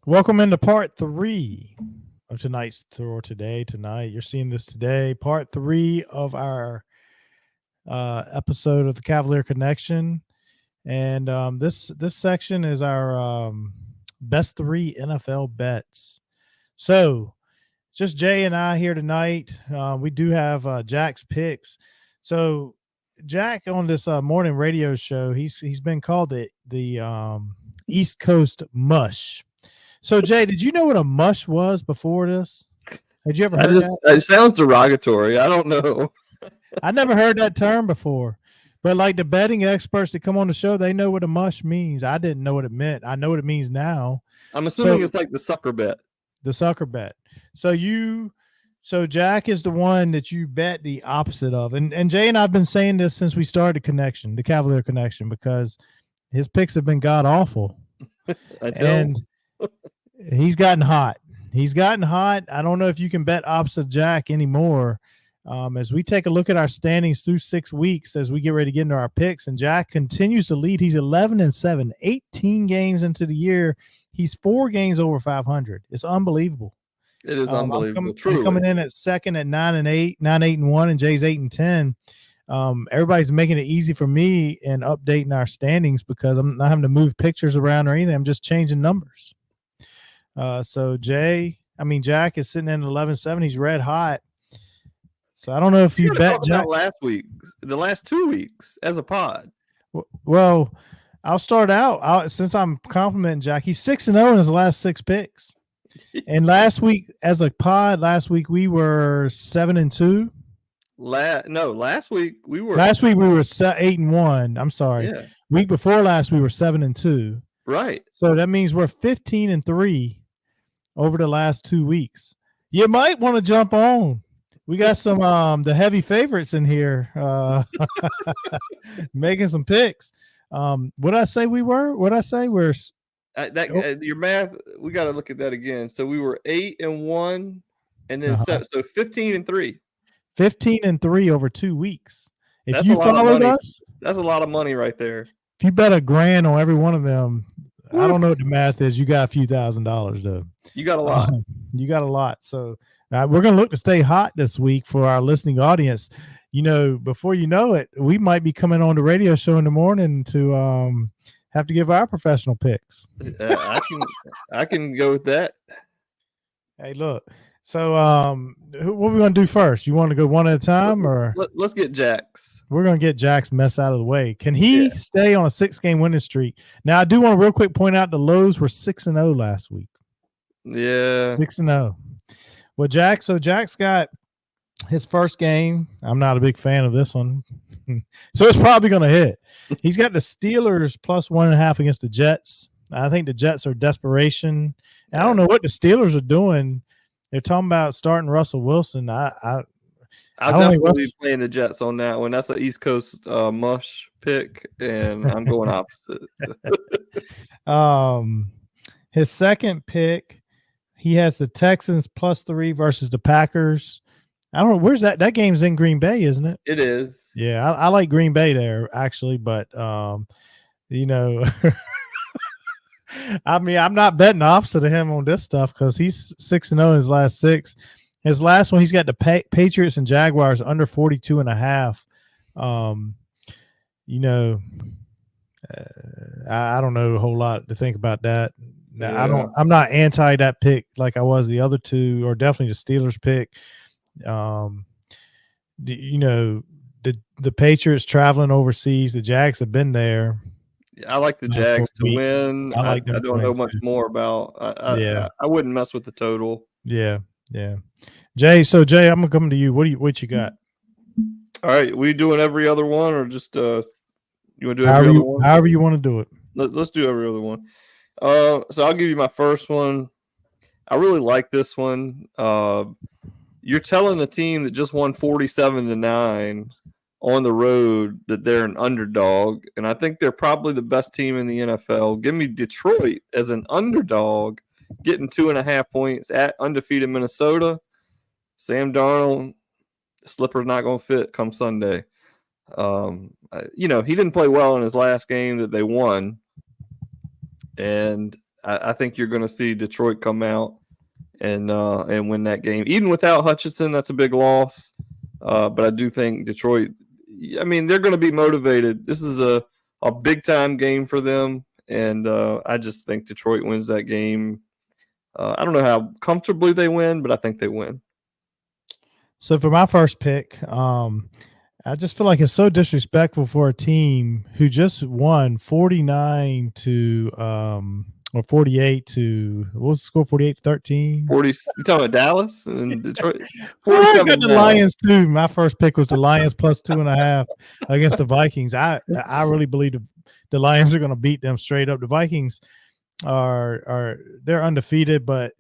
Welcome into part three of tonight. You're seeing this today, part three of our episode of the Cavalier Connection, and this section is our best three NFL bets. So, just Jay and I here tonight. We do have Jack's picks. So, Jack on this morning radio show, he's been called the East Coast Mush. So, Jay, did you know what a mush was before this? Had you ever heard that? It sounds derogatory. I don't know. I never heard that term before. But like the betting experts that come on the show, they know what a mush means. I didn't know what it meant. I know what it means now. I'm assuming it's like the sucker bet. The sucker bet. So Jack is the one that you bet the opposite of. And Jay and I've been saying this since we started the Cavalier Connection, because his picks have been god awful. And he's gotten hot. I don't know if you can bet opposite Jack anymore. As we take a look at our standings through 6 weeks, as we get ready to get into our picks, and Jack continues to lead. He's 11-7, 18 games into the year. He's 4 games over 500. It's unbelievable. It is unbelievable. I'm coming in at second at 9-8, 9-8-1, and Jay's 8-10. Everybody's making it easy for me and updating our standings because I'm not having to move pictures around or anything. I'm just changing numbers. So Jack is sitting in 11-7. He's red hot. So I don't know if you bet Jack the last 2 weeks as a pod. Well, I'll start out since I'm complimenting Jack. He's 6-0 in his last 6 picks. And last week as a pod, we were 7-2. Last week we were 8-1. I'm sorry. Yeah. Week before last we were 7-2. Right. So that means we're 15-3 over the last 2 weeks. You might want to jump on. We got some the heavy favorites in here making some picks. What I say we were? What I say we're your math, we got to look at that again. So we were 8-1 and then so 15-3. 15-3 over 2 weeks. If that's you followed us, that's a lot of money right there. If you bet $1,000 on every one of them, I don't know what the math is. You got a few $1,000s though. You got a lot. You got a lot. So we're going to look to stay hot this week for our listening audience. You know, before you know it, we might be coming on the radio show in the morning to have to give our professional picks. I can go with that. Hey, look. So what are we going to do first? You want to go one at a time, or let's get Jack's? We're going to get Jack's mess out of the way. Can he stay on a 6-game winning streak? Now, I do want to real quick point out the Lows were 6-0 last week. Yeah. 6-0. Well, Jack's got his first game. I'm not a big fan of this one. So it's probably going to hit. He's got the Steelers plus 1.5 against the Jets. I think the Jets are desperation. And I don't know what the Steelers are doing. They're talking about starting Russell Wilson. I'll definitely be playing the Jets on that one. That's an East Coast mush pick, and I'm going opposite. His second pick, he has the Texans plus 3 versus the Packers. I don't know. Where's that? That game's in Green Bay, isn't it? It is. Yeah, I like Green Bay there, actually. But, you know, I mean, I'm not betting opposite of him on this stuff because he's 6-0 in his last 6. His last one, he's got the Patriots and Jaguars under 42.5. You know, I don't know a whole lot to think about that. Yeah. I'm not anti that pick like I was the other two, or definitely the Steelers pick. You know, the Patriots traveling overseas. The Jags have been there. I like the Jags to win. I don't know much more about. I wouldn't mess with the total. Yeah. Jay, I'm gonna come to you. What you got? All right, we doing every other one, or just you want to do every other one? However you want to do it. Let's do every other one. So I'll give you my first one. I really like this one. You're telling a team that just won 47-9 on the road that they're an underdog, and I think they're probably the best team in the NFL. Give me Detroit as an underdog, getting 2.5 points at undefeated Minnesota. Sam Darnold, the slipper's not going to fit come Sunday. You know, he didn't play well in his last game that they won. And I think you're going to see Detroit come out and win that game. Even without Hutchinson, that's a big loss. But I do think Detroit, I mean, they're going to be motivated. This is a big time game for them. And I just think Detroit wins that game. I don't know how comfortably they win, but I think they win. So for my first pick, I just feel like it's so disrespectful for a team who just won 49 to or 48 to what was the score? 48-13. 40. You talking about Dallas and Detroit? I 47. got the Lions too. My first pick was the Lions plus 2.5 against the Vikings. I really believe the Lions are going to beat them straight up. The Vikings are they're undefeated, but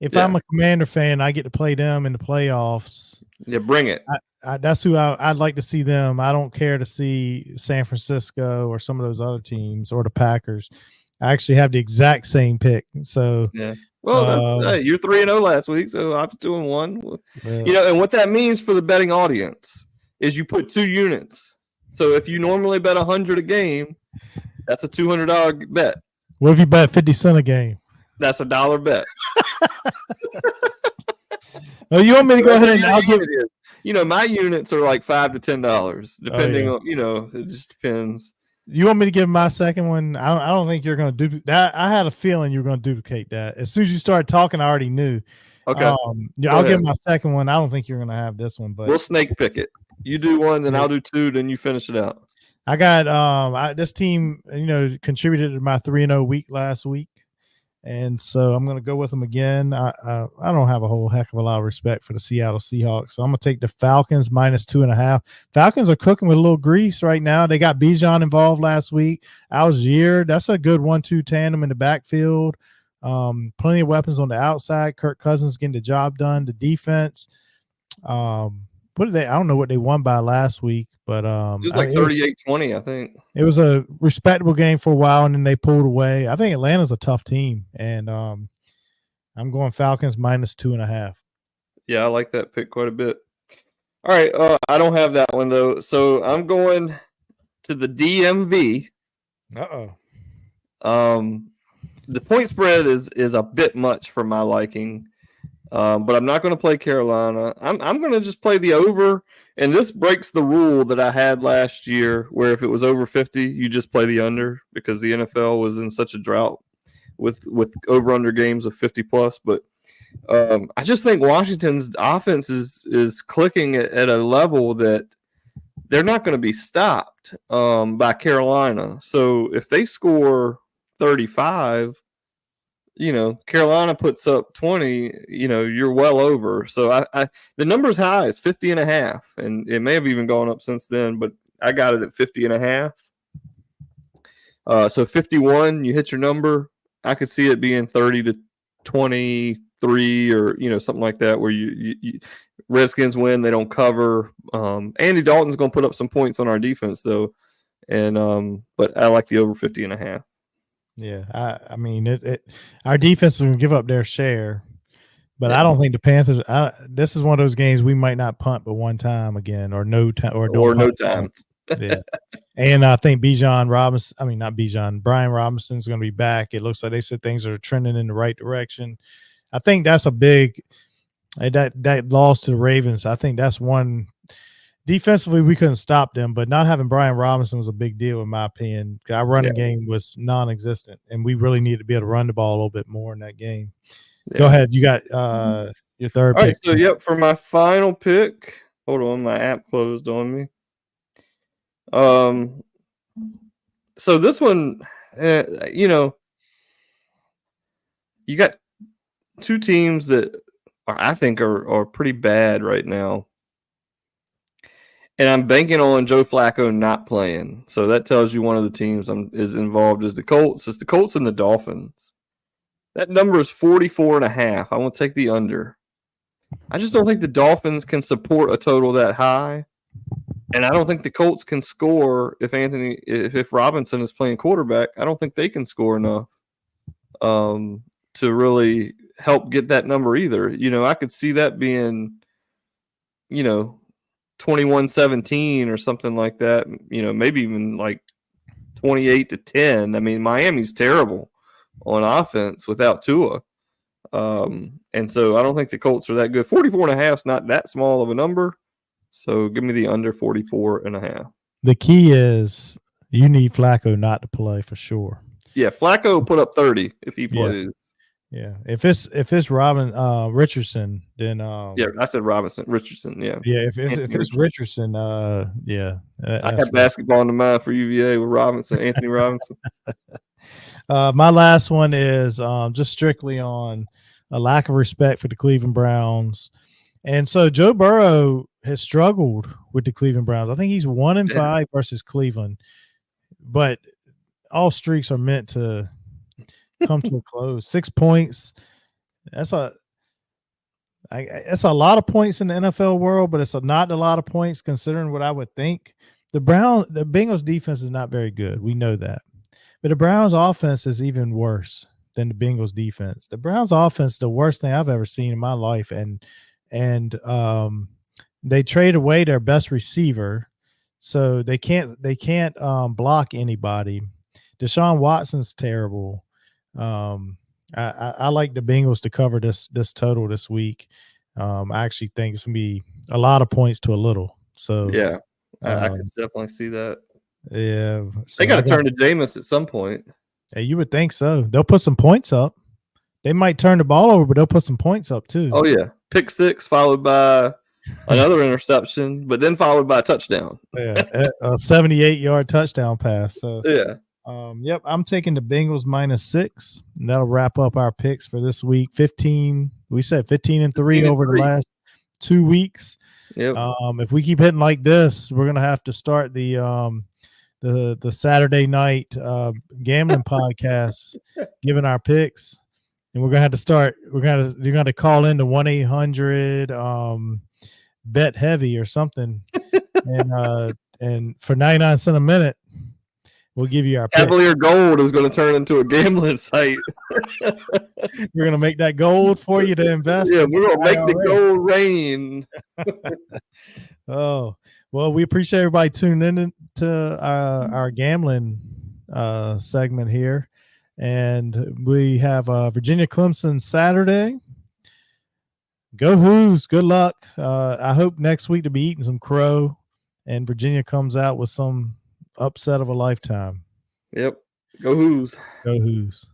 if I'm a Commander fan, I get to play them in the playoffs. Yeah, bring it. That's who I'd like to see them. I don't care to see San Francisco or some of those other teams or the Packers. I actually have the exact same pick. So yeah. Well, you're 3-0 last week, so I'm 2-1. Yeah. You know, and what that means for the betting audience is you put 2 units. So if you normally bet 100 a game, that's a $200 bet. What if you bet 50 cents a game? That's a $1 bet. Well, you want me to go ahead and I'll give it. You know, my units are like $5 to $10, depending on. You know, it just depends. You want me to give my second one? I don't think you're going to do that. I had a feeling you were going to duplicate that. As soon as you started talking, I already knew. Okay. I'll give my second one. I don't think you're going to have this one, but we'll snake pick it. You do one, then I'll do 2, then you finish it out. I got this team, contributed to my 3-0 week last week. And so I'm going to go with them again. I don't have a whole heck of a lot of respect for the Seattle Seahawks. So I'm going to take the Falcons minus 2.5. Falcons are cooking with a little grease right now. They got Bijan involved last week. Algier, that's a good 1-2 tandem in the backfield. Plenty of weapons on the outside. Kirk Cousins getting the job done. The defense. What did they? I don't know what they won by last week, but it was like 38-20, I think. It was a respectable game for a while, and then they pulled away. I think Atlanta's a tough team, and I'm going Falcons minus 2.5. Yeah, I like that pick quite a bit. All right, I don't have that one though, so I'm going to the DMV. The point spread is a bit much for my liking. But I'm not going to play Carolina. I'm going to just play the over, and this breaks the rule that I had last year, where if it was over 50, you just play the under because the NFL was in such a drought with over/under games of 50 plus. But I just think Washington's offense is clicking at a level that they're not going to be stopped by Carolina. So if they score 35. Carolina puts up 20, you're well over. So I the number's high. It's 50.5, and it may have even gone up since then, but I got it at 50.5. So 51, you hit your number. I could see it being 30 to 23 or, something like that, where you Redskins win, they don't cover. Andy Dalton's going to put up some points on our defense though. And, but I like the over 50.5. Yeah, I mean, our defense is going to give up their share, but I don't think the Panthers. This is one of those games we might not punt but one time again, or no time, or no time. Yeah, and I think Brian Robinson's going to be back. It looks like they said things are trending in the right direction. I think that's a big that loss to the Ravens. I think that's one. Defensively, we couldn't stop them, but not having Brian Robinson was a big deal, in my opinion. Our running game was non-existent, and we really needed to be able to run the ball a little bit more in that game. Yeah. Go ahead. You got your third pick. All right, so, for my final pick, hold on, my app closed on me. So this one, you got 2 teams that I think are pretty bad right now. And I'm banking on Joe Flacco not playing. So that tells you one of the teams is involved is the Colts. It's the Colts and the Dolphins. That number is 44.5. I want to take the under. I just don't think the Dolphins can support a total that high. And I don't think the Colts can score if Robinson is playing quarterback. I don't think they can score enough to really help get that number either. I could see that being, 21-17 or something like that, maybe even like 28-10. I mean, Miami's terrible on offense without Tua. And so I don't think the Colts are that good. 44.5 is not that small of a number. So give me the under 44.5. The key is you need Flacco not to play for sure. Yeah, Flacco put up 30 if he plays. Yeah. If it's Richardson, then Yeah, I said Richardson. Yeah. Yeah, if it's Richardson, yeah. I had basketball in the mind for UVA with Anthony Robinson. My last one is just strictly on a lack of respect for the Cleveland Browns. And so Joe Burrow has struggled with the Cleveland Browns. I think he's 1-5 versus Cleveland, but all streaks are meant to come to a close. 6 points. That's a lot of points in the NFL world, but it's not a lot of points considering what I would think. The Bengals defense is not very good. We know that. But the Browns offense is even worse than the Bengals defense. The Browns offense is the worst thing I've ever seen in my life. And they trade away their best receiver, so they can't block anybody. Deshaun Watson's terrible. I like the Bengals to cover this total this week. I actually think it's gonna be a lot of points to a little. So yeah, I can definitely see that. Yeah, so they got to turn to Jameis at some point. Hey, you would think so. They'll put some points up. They might turn the ball over, but they'll put some points up too. Oh yeah, pick 6 followed by another interception, but then followed by a touchdown. Yeah, a 78-yard touchdown pass. So yeah. Yep, I'm taking the Bengals -6, and that'll wrap up our picks for this week. 15. We said 15-3 over the last 2 weeks. Yep. If we keep hitting like this, we're gonna have to start the Saturday night gambling podcast, giving our picks, and we're gonna have to start. You're gonna call in to 1-800 bet heavy or something, and for 99 cents a minute, we'll give you our Cavalier Gold is going to turn into a gambling site. We're going to make that gold for you to invest. Yeah, we're going to make the gold rain. Oh, well, we appreciate everybody tuning in to our gambling segment here. And we have Virginia Clemson Saturday. Go Hoos. Good luck. I hope next week to be eating some crow and Virginia comes out with some upset of a lifetime. Yep. Go Hoos. Go Hoos.